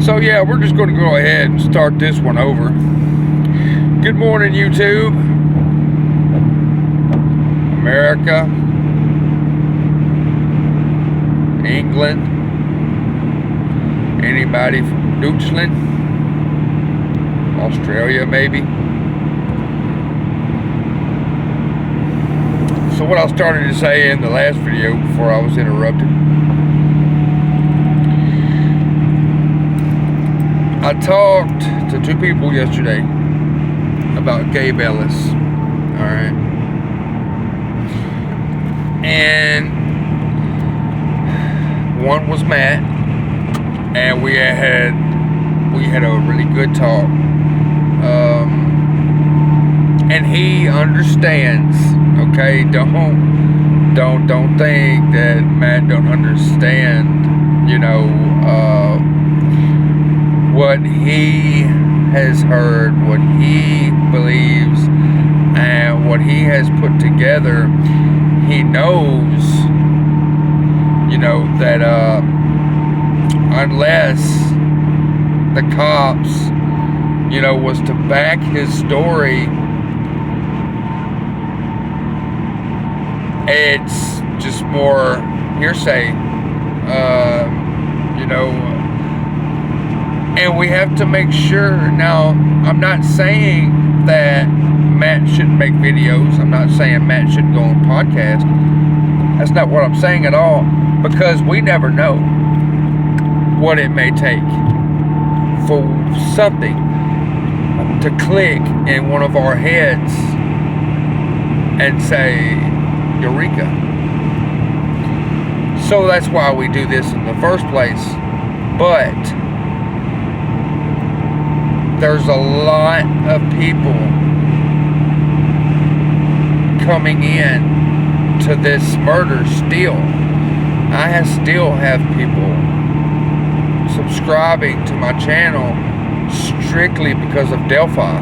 So yeah, we're just going to go ahead and start this one over. Good morning, YouTube, America, England, anybody from Deutschland, Australia maybe. So what I started to say in the last video before I was interrupted, I talked to two people yesterday about Gabe Ellis, alright, and one was Matt, and we had a really good talk, and he understands, okay, don't think that Matt don't understand, what he has heard, what he believes, and what he has put together. He knows, that unless the cops, was to back his story, it's just more hearsay, and we have to make sure. Now, I'm not saying that Matt shouldn't make videos. I'm not saying Matt shouldn't go on podcast. That's not what I'm saying at all, because we never know what it may take for something to click in one of our heads and say, Eureka. So that's why we do this in the first place. But there's a lot of people coming in to this murder still. I still have people subscribing to my channel strictly because of Delphi.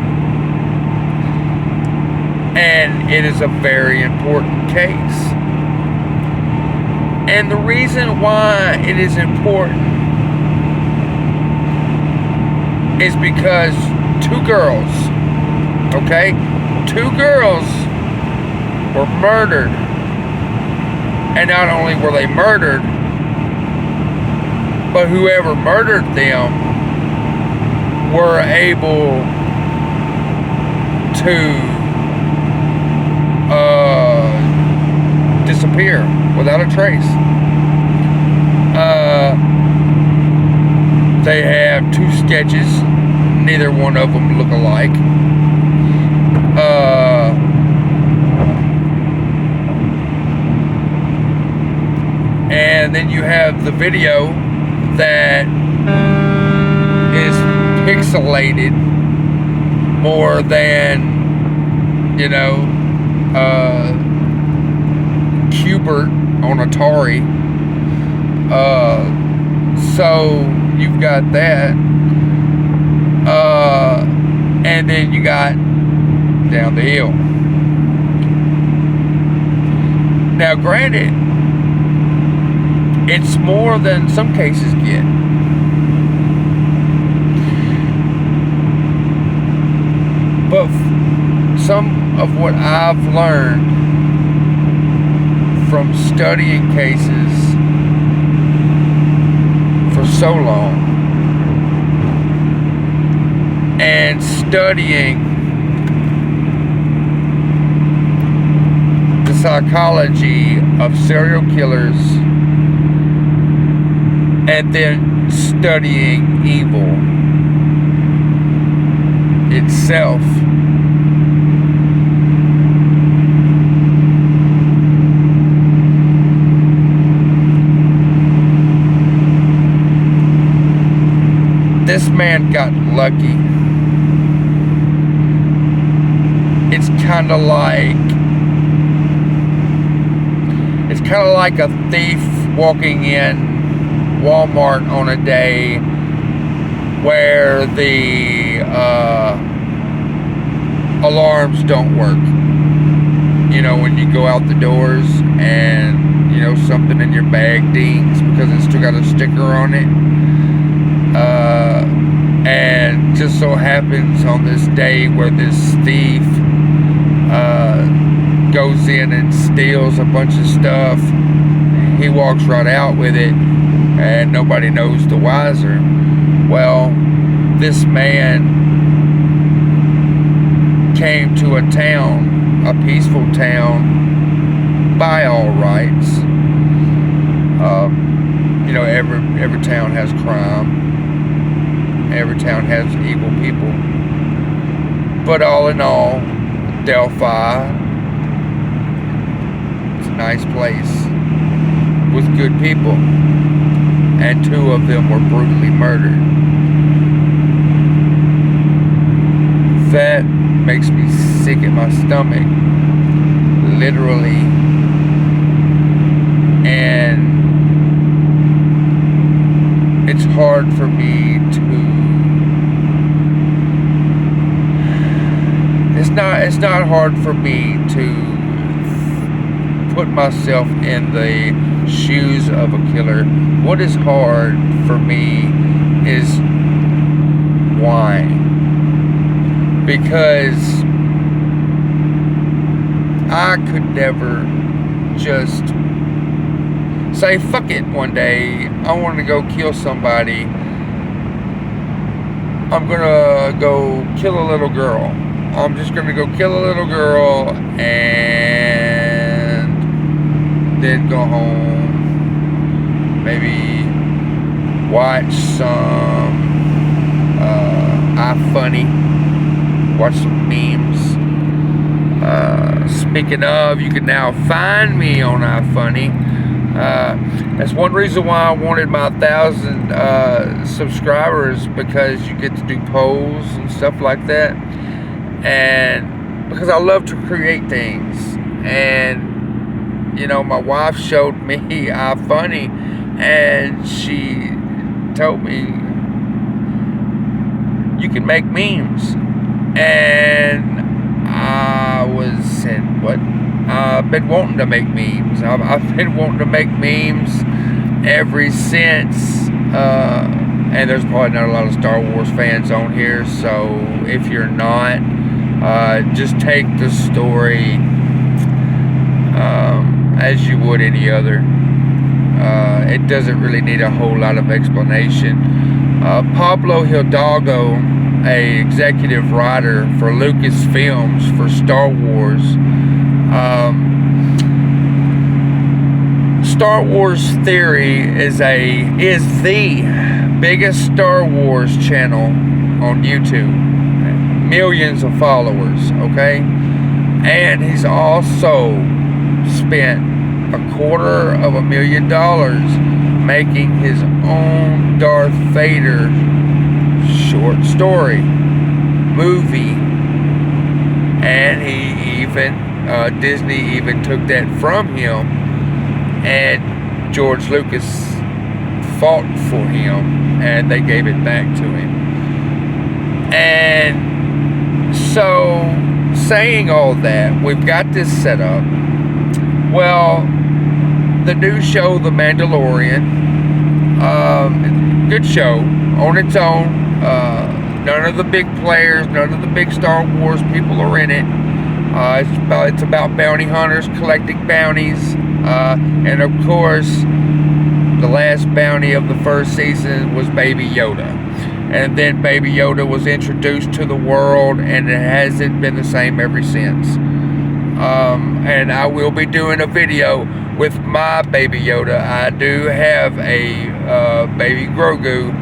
And it is a very important case. And the reason why it is important is because two girls were murdered. And not only were they murdered, but whoever murdered them were able to disappear without a trace. They have two sketches. Neither one of them look alike. And then you have the video that is pixelated more than, Cubert on Atari. So you've got that. And then you got Down the Hill. Now, granted, it's more than some cases get. But some of what I've learned from studying cases for so long and studying the psychology of serial killers, and then studying evil itself, this man got lucky. It's kind of like a thief walking in Walmart on a day where the alarms don't work. When you go out the doors and something in your bag dings because it's still got a sticker on it. And just so happens on this day where this thief goes in and steals a bunch of stuff, he walks right out with it, and nobody knows the wiser. Well, this man came to a town, a peaceful town, by all rights. Every town has crime. Every town has evil people. But all in all, Delphi, it's a nice place with good people. And 2 of them were brutally murdered. That makes me sick at my stomach, literally. And it's hard for me it's not hard for me to put myself in the shoes of a killer. What is hard for me is why. Because I could never just say, fuck it, one day, I want to go kill somebody. I'm gonna go kill a little girl. I'm just gonna go kill a little girl and then go home. Maybe watch some iFunny. Watch some memes. Speaking of, you can now find me on iFunny. That's one reason why I wanted my 1,000 subscribers, because you get to do polls and stuff like that, and because I love to create things. And my wife showed me iFunny, and she told me you can make memes. And I was saying, what? I've been wanting to make memes. I've been wanting to make memes ever since. And there's probably not a lot of Star Wars fans on here, so if you're not, just take the story as you would any other. It doesn't really need a whole lot of explanation. Pablo Hidalgo, a executive writer for Lucasfilms for Star Wars. Star Wars Theory is the biggest Star Wars channel on YouTube. Millions of followers, okay? And he's also spent $250,000 making his own Darth Vader short story movie. And he even Disney even took that from him, and George Lucas fought for him, and they gave it back to him. And so, saying all that, we've got this set up. Well, the new show, The Mandalorian, good show on its own. None of the big players, none of the big Star Wars people are in it. It's about bounty hunters collecting bounties. And of course, the last bounty of the first season was Baby Yoda. And then Baby Yoda was introduced to the world, and it hasn't been the same ever since. And I will be doing a video with my Baby Yoda. I do have a Baby Grogu.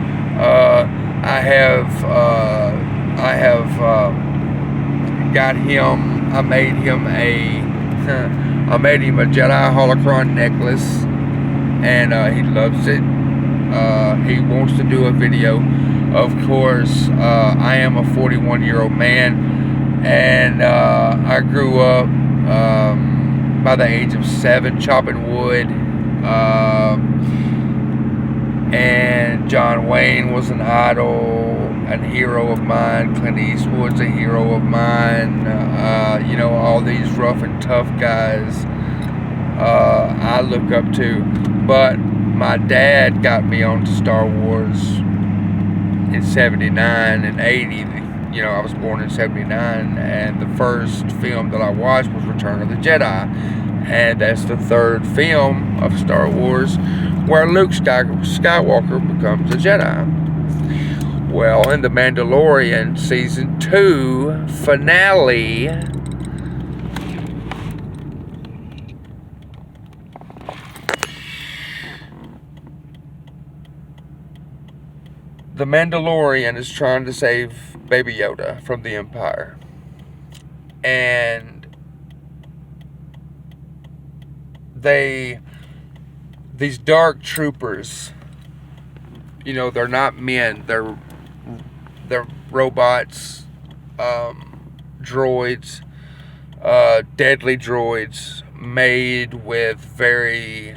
I have got him. I made him a Jedi holocron necklace, and he loves it. He wants to do a video. Of course, I am a 41-year-old man, and I grew up by the age of 7 chopping wood. And John Wayne was an idol, a hero of mine. Clint Eastwood's a hero of mine. All these rough and tough guys. I look up to. But my dad got me onto Star Wars in 79 and 80. You know, I was born in 79, and the first film that I watched was Return of the Jedi. And that's the third film of Star Wars where Luke Skywalker becomes a Jedi. Well, in The Mandalorian Season 2 finale, the Mandalorian is trying to save Baby Yoda from the Empire. And these dark troopers, you know, they're not men, they're robots, droids, deadly droids made with very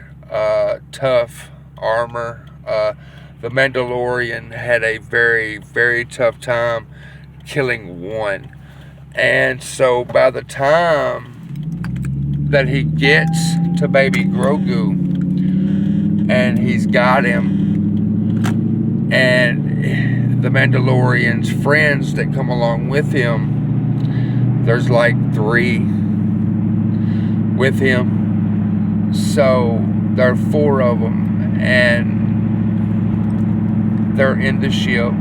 tough armor. The Mandalorian had a very, very tough time killing one. And so by the time that he gets to baby Grogu and he's got him, and the Mandalorian's friends that come along with him, there's like 3 with him, so there are 4 of them, and they're in the ship,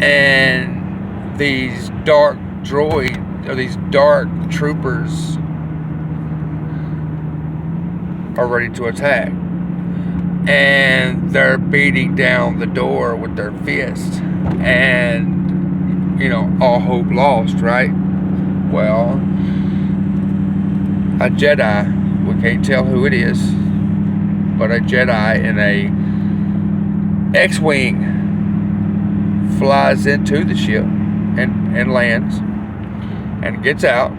and these dark troopers are ready to attack, and they're beating down the door with their fists, and you know, all hope lost, right? Well, a Jedi, we can't tell who it is, but a Jedi in a X-Wing flies into the ship and lands and gets out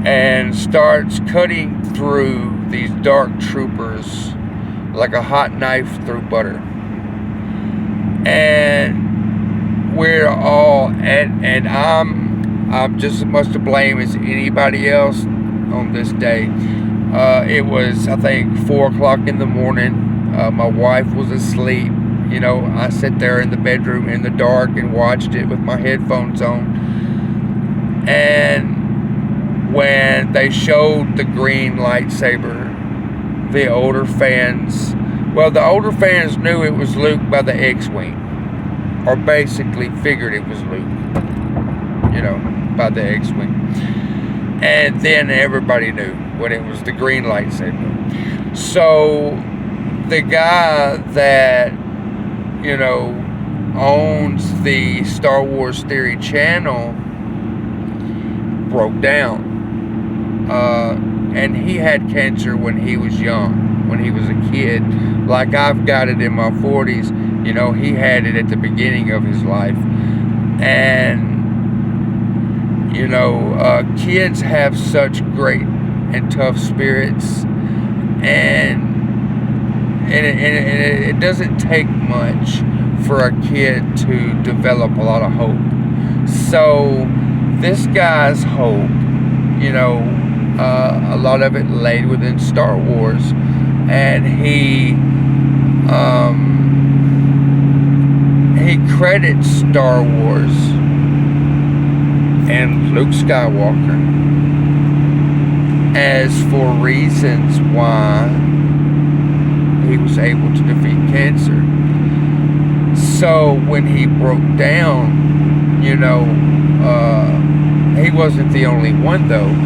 and starts cutting through these dark troopers like a hot knife through butter. And we're all, and I'm just as much to blame as anybody else on this day. It was, I think, 4 o'clock in the morning. My wife was asleep. You know, I sat there in the bedroom in the dark and watched it with my headphones on. And when they showed the green lightsaber, the older fans knew it was Luke by the X-Wing, or basically figured it was Luke, you know, by the X-Wing. And then everybody knew when it was the green lightsaber. So the guy that, you know, owns the Star Wars Theory channel broke down. And he had cancer when he was young, when he was a kid. Like I've got it in my 40s. You know, he had it at the beginning of his life. And, you know, kids have such great and tough spirits. And it doesn't take much for a kid to develop a lot of hope. So this guy's hope, you know, a lot of it laid within Star Wars, and he credits Star Wars and Luke Skywalker as for reasons why he was able to defeat cancer. So when he broke down, you know, he wasn't the only one though.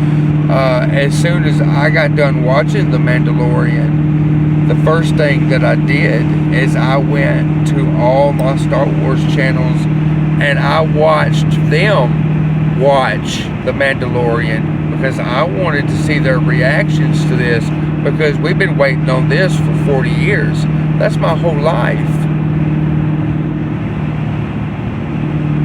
As soon as I got done watching The Mandalorian, the first thing that I did is I went to all my Star Wars channels and I watched them watch The Mandalorian, because I wanted to see their reactions to this, because we've been waiting on this for 40 years. That's my whole life.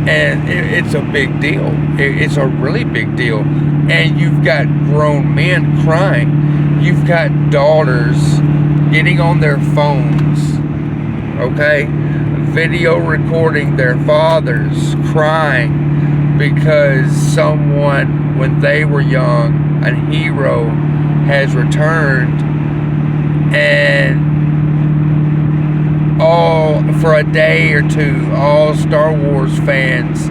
And it's a big deal. It's a really big deal. And you've got grown men crying. You've got daughters getting on their phones, okay, video recording their fathers crying because someone, when they were young, a hero has returned, and all for a day or two, all Star Wars fans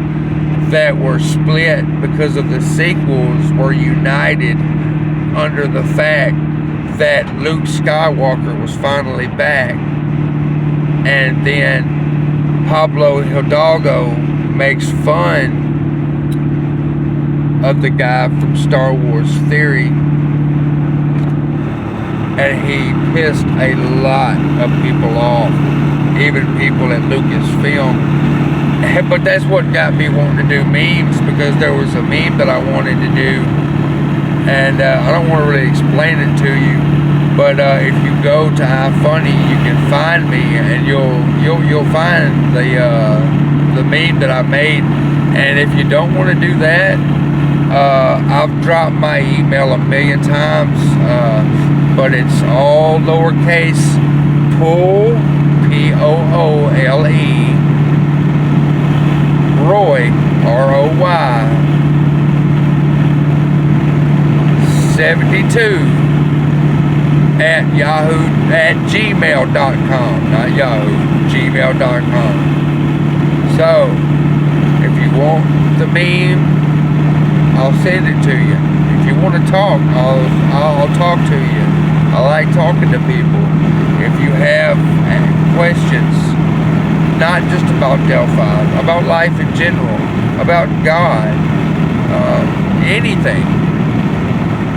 that were split because of the sequels were united under the fact that Luke Skywalker was finally back. And then Pablo Hidalgo makes fun of the guy from Star Wars Theory, and he pissed a lot of people off, even people at Lucasfilm. But that's what got me wanting to do memes, because there was a meme that I wanted to do, and I don't want to really explain it to you, but if you go to iFunny, you can find me, and you'll find the meme that I made. And if you don't want to do that, I've dropped my email a million times, but it's all lowercase, Poole, Poole, Roy, ROY, 72 at gmail.com, not Yahoo, gmail.com. So, if you want the meme, I'll send it to you. If you want to talk, I'll talk to you. I like talking to people. If you have questions, not just about Delphi, about life in general, about God, anything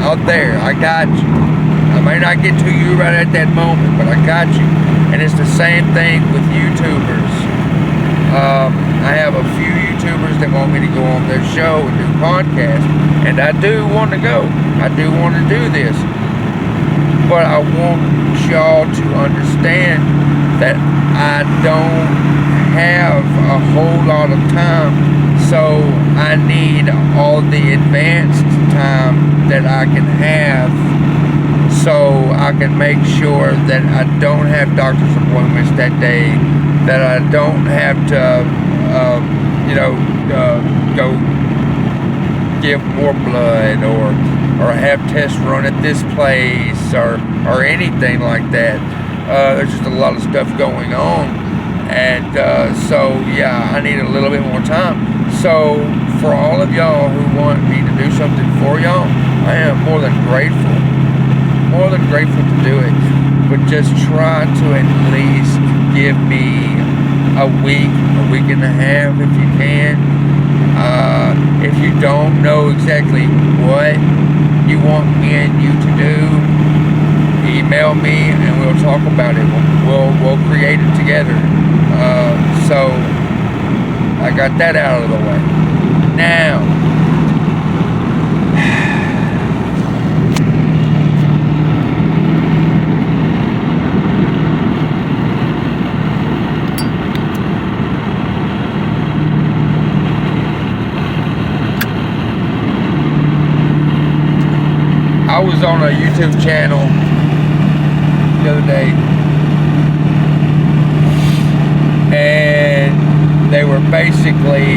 out there, I got you. I may not get to you right at that moment, but I got you. And it's the same thing with YouTubers. I have a few YouTubers that want me to go on their show and do podcasts, and I do want to go. I do want to do this. But I want y'all to understand that I don't have a whole lot of time, so I need all the advanced time that I can have, so I can make sure that I don't have doctor's appointments that day, that I don't have to go give more blood or have tests run at this place or anything like that. There's just a lot of stuff going on, and so yeah, I need a little bit more time. So for all of y'all who want me to do something for y'all, I am more than grateful to do it. But just try to at least give me a week and a half if you can. If you don't know exactly what you want me and you to do, email me and we'll talk about it. We'll create it together. So I got that out of the way. Now, I was on a YouTube channel the other day, and they were basically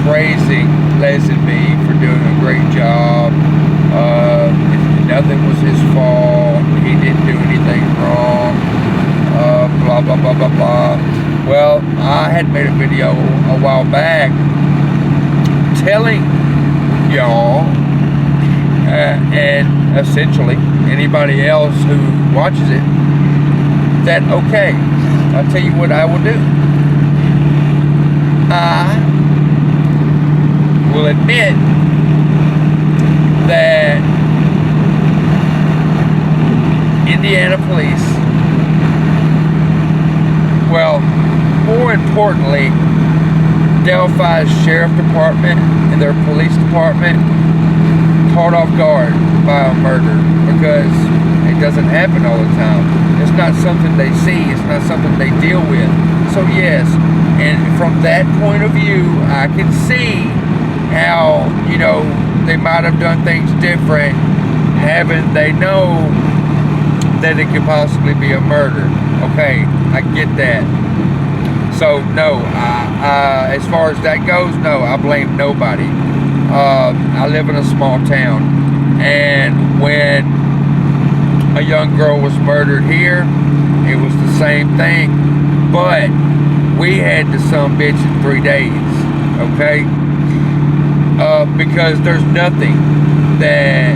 praising leazenby for doing a great job. Nothing was his fault. He didn't do anything wrong. Blah, blah, blah, blah, blah. Well, I had made a video a while back telling y'all, and essentially anybody else who watches it, that okay, I'll tell you what I will do. I will admit that Indiana police, well, more importantly, Delphi's sheriff department and their police department, caught off guard by a murder, because it doesn't happen all the time. It's not something they see. It's not something they deal with. So yes, and from that point of view, I can see how, they might have done things different, having they know that it could possibly be a murder. Okay, I get that. So no, as far as that goes, no, I blame nobody. I live in a small town, And when a young girl was murdered here, it was the same thing. But we had the son bitch in 3 days, okay? Because there's nothing that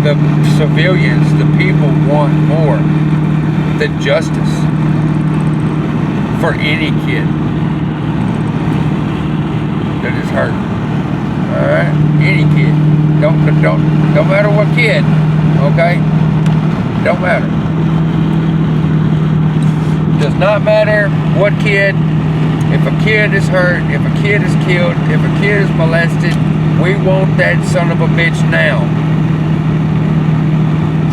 the civilians, the people want more than justice for any kid that is hurt. All right, any kid. Don't matter what kid. Okay, don't matter. Does not matter what kid. If a kid is hurt, if a kid is killed, if a kid is molested, we want that son of a bitch now.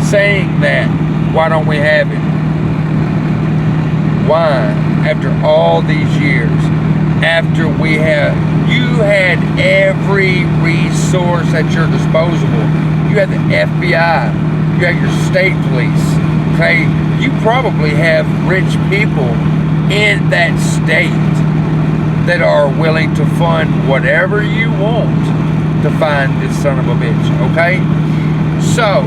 Saying that, why don't we have it? Why? After all these years, after you had every resource at your disposal. You had the FBI, you had your state police, okay? You probably have rich people in that state that are willing to fund whatever you want to find this son of a bitch, okay? So,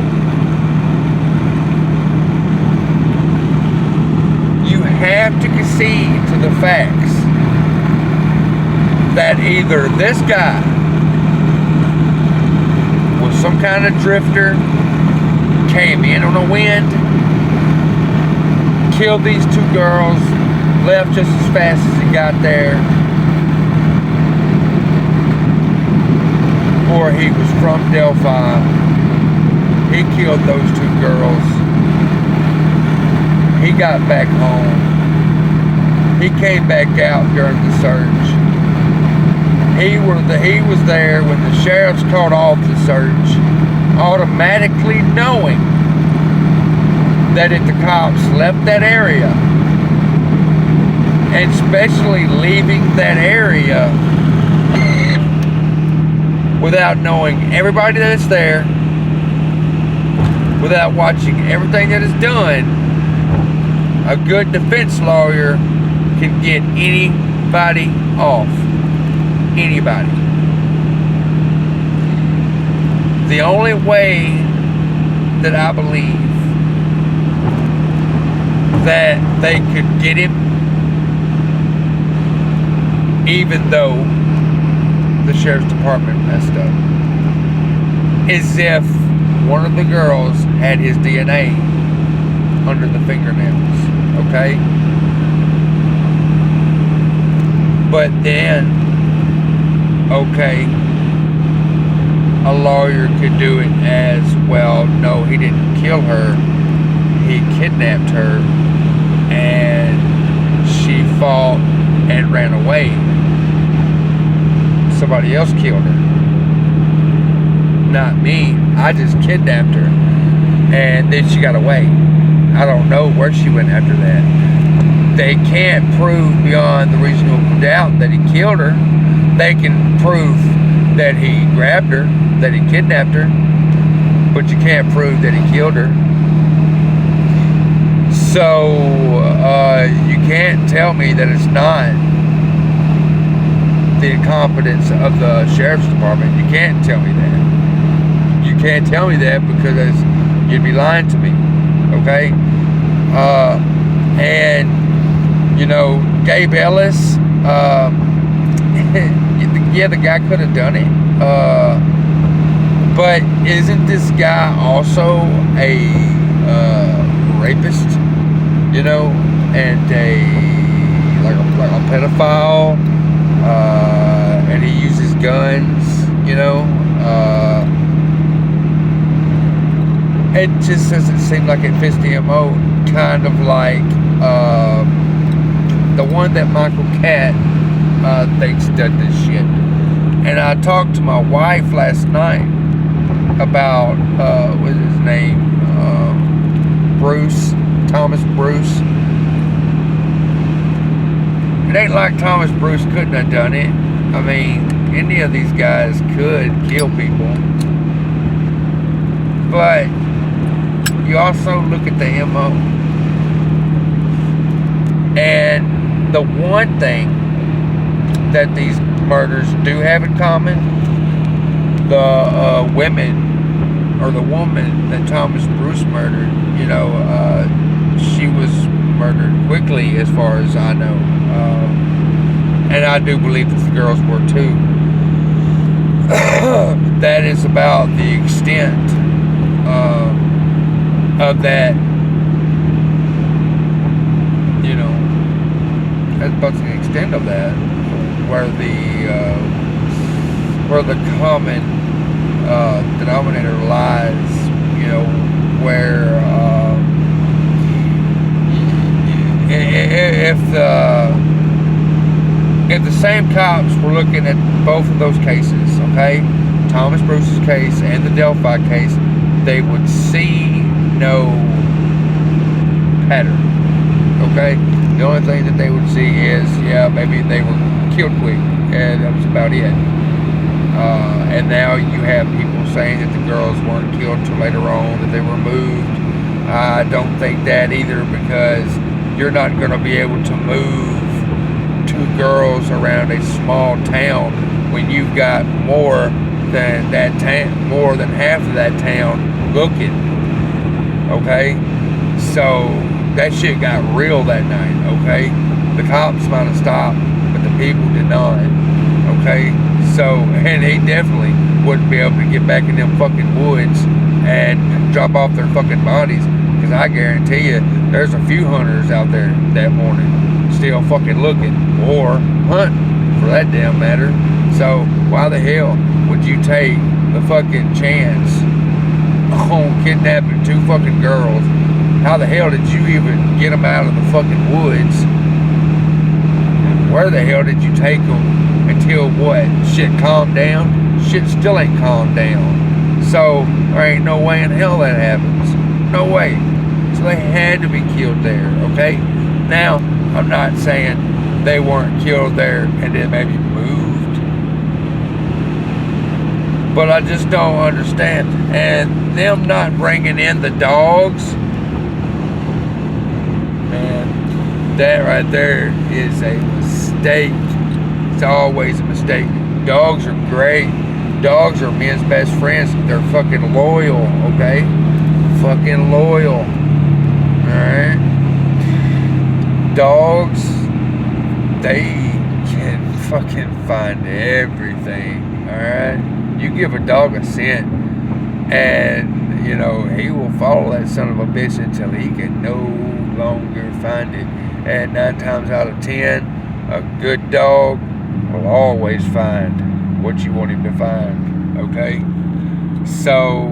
you have to concede to the facts that either this guy was some kind of drifter, came in on a wind, killed these 2 girls, left just as fast as he got there, or he was from Delphi, he killed those 2 girls, he got back home, he came back out during the search, he was there when the sheriffs called off the search, automatically knowing that if the cops left that area, and especially leaving that area without knowing everybody that's there, without watching everything that is done, a good defense lawyer can get anybody off. Anybody. The only way that I believe that they could get him, even though the sheriff's department messed up, is if one of the girls had his DNA under the fingernails, okay? But then, okay, a lawyer could do it as well. No, he didn't kill her. He kidnapped her, and she fought and ran away. Somebody else killed her. Not me. I just kidnapped her, and then she got away. I don't know where she went after that. They can't prove beyond the reasonable doubt that he killed her. They can prove that he grabbed her, that he kidnapped her, but you can't prove that he killed her. So, you can't tell me that it's not the incompetence of the sheriff's department. You can't tell me that. You can't tell me that because you'd be lying to me, okay? And, you know, Gabe Ellis, yeah, the guy could have done it. But isn't this guy also a rapist? You know, and a pedophile, and he uses guns. You know, it just doesn't seem like it fits the MO. Kind of like the one that Michael Catt thinks did this shit. And I talked to my wife last night about what's his name, Thomas Bruce. It ain't like Thomas Bruce couldn't have done it. I mean, any of these guys could kill people. But you also look at the MO. And the one thing that these murders do have in common, the women or the woman that Thomas Bruce murdered, she was murdered quickly, as far as I know. And I do believe that the girls were too. That is about the extent of that. That's about the extent of that, where the common denominator lies. Where if the same cops were looking at both of those cases, okay, Thomas Bruce's case and the Delphi case, they would see no pattern. Okay, the only thing that they would see is, maybe they were killed quick, and that was about it. And now you have people saying that the girls weren't killed till later on, that they were moved. I don't think that either, because you're not going to be able to move 2 girls around a small town when you've got more than half of that town looking. Okay, so that shit got real that night. Okay, the cops might have stopped, but the people did not. Okay, so, and he definitely wouldn't be able to get back in them fucking woods and drop off their fucking bodies, because I guarantee you there's a few hunters out there that morning still fucking looking, or hunting for that damn matter. So why the hell would you take the fucking chance on kidnapping 2 fucking girls? How the hell did you even get them out of the fucking woods? Where the hell did you take them until what? Shit calmed down? Shit still ain't calmed down. So there ain't no way in hell that happens. No way. So they had to be killed there, okay? Now, I'm not saying they weren't killed there and then maybe moved, but I just don't understand. And them not bringing in the dogs, man, that right there is a mistake. It's always a mistake. Dogs are great. Dogs are men's best friends. They're fucking loyal, okay? Fucking loyal. Alright? Dogs, they can fucking find everything. Alright? You give a dog a scent, and he will follow that son of a bitch until he can no longer find it. And 9 times out of 10, a good dog will always find what you want him to find. Okay? So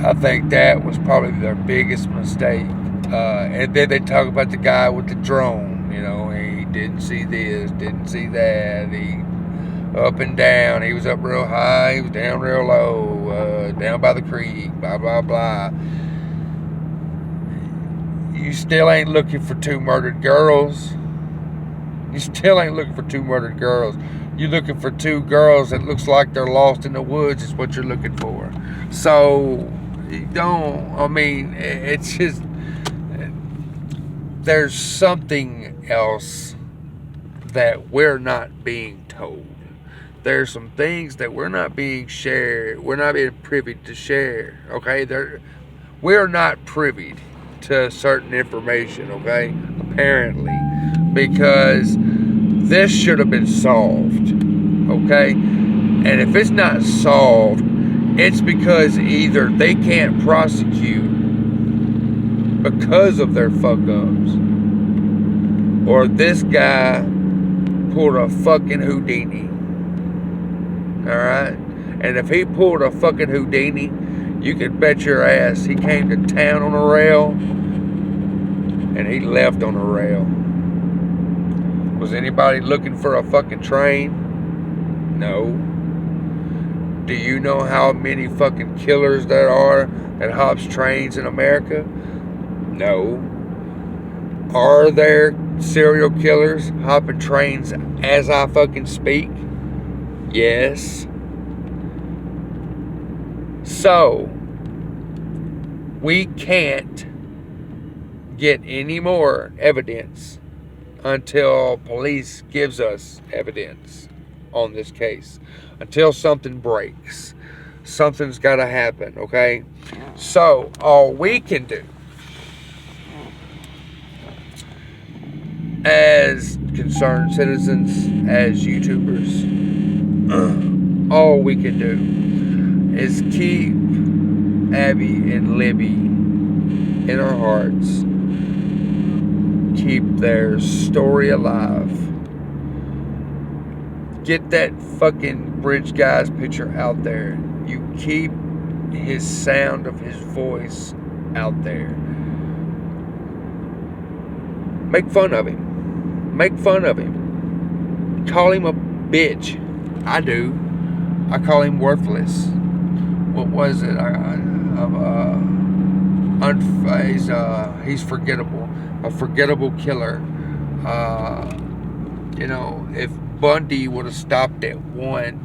I think that was probably their biggest mistake. And then they talk about the guy with the drone. He didn't see this, didn't see that. He up and down. He was up real high. He was down real low. Down by the creek. Blah, blah, blah. You still ain't looking for 2 murdered girls. You still ain't looking for 2 murdered girls. You're looking for 2 girls that looks like they're lost in the woods is what you're looking for. So, it's just, there's something else that we're not being told. There's some things that we're not being shared. We're not being privy to share. Okay? We're not privy to certain information. Okay? Apparently. Because this should have been solved. Okay? And if it's not solved, it's because either they can't prosecute because of their fuck-ups, or this guy pulled a fucking Houdini. Alright? And if he pulled a fucking Houdini, you can bet your ass he came to town on a rail and he left on a rail. Was anybody looking for a fucking train? No. Do you know how many fucking killers there are that hops trains in America? No. Are there serial killers hopping trains as I fucking speak? Yes. So, we can't get any more evidence until police gives us evidence on this case. Until something breaks. Something's got to happen, okay? So, all we can do as concerned citizens, as YouTubers, all we can do is keep Abby and Libby in our hearts, keep their story alive, get that fucking bridge guy's picture out there. You keep his sound of his voice out there. Make fun of him. Make fun of him. Call him a bitch. I do. I call him worthless. What was it? He's forgettable. A forgettable killer. If Bundy would have stopped at one,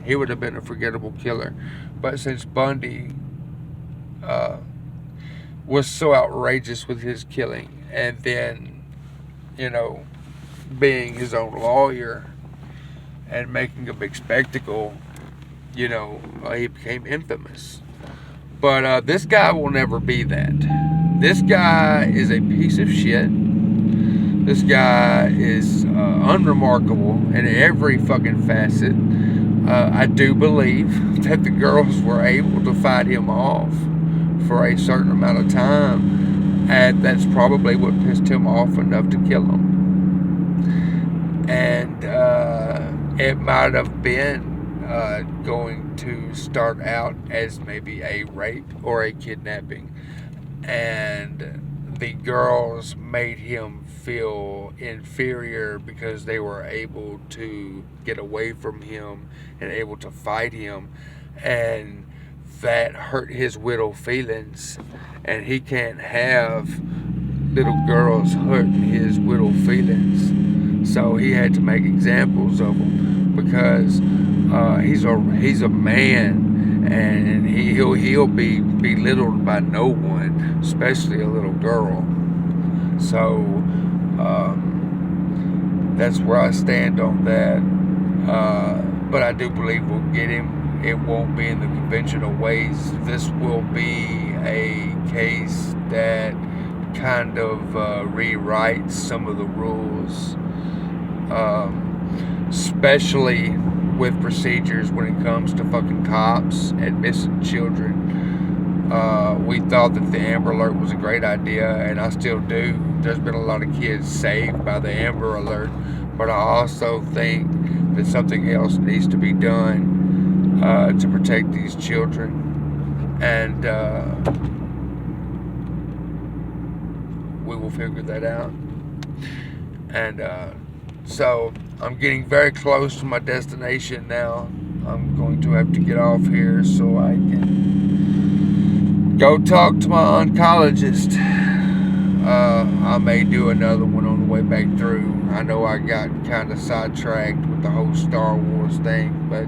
he would have been a forgettable killer. But since Bundy was so outrageous with his killing, and then, being his own lawyer and making a big spectacle, he became infamous. But this guy will never be that. This guy is a piece of shit. This guy is unremarkable in every fucking facet. I do believe that the girls were able to fight him off for a certain amount of time, and that's probably what pissed him off enough to kill him. And it might have been going to start out as maybe a rape or a kidnapping, and the girls made him feel inferior because they were able to get away from him and able to fight him, and that hurt his widow feelings, and he can't have little girls hurting his widow feelings. So he had to make examples of them, because he's a man, and he'll be belittled by no one, especially a little girl. So that's where I stand on that. But I do believe we'll get him. It won't be in the conventional ways. This will be a case that kind of rewrites some of the rules, especially with procedures when it comes to fucking cops and missing children. We thought that the Amber Alert was a great idea, and I still do. There's been a lot of kids saved by the Amber Alert, but I also think that something else needs to be done to protect these children. And we will figure that out. And so I'm getting very close to my destination now. I'm going to have to get off here so I can go talk to my oncologist. I may do another one on the way back through. I know I got kind of sidetracked with the whole Star Wars thing, but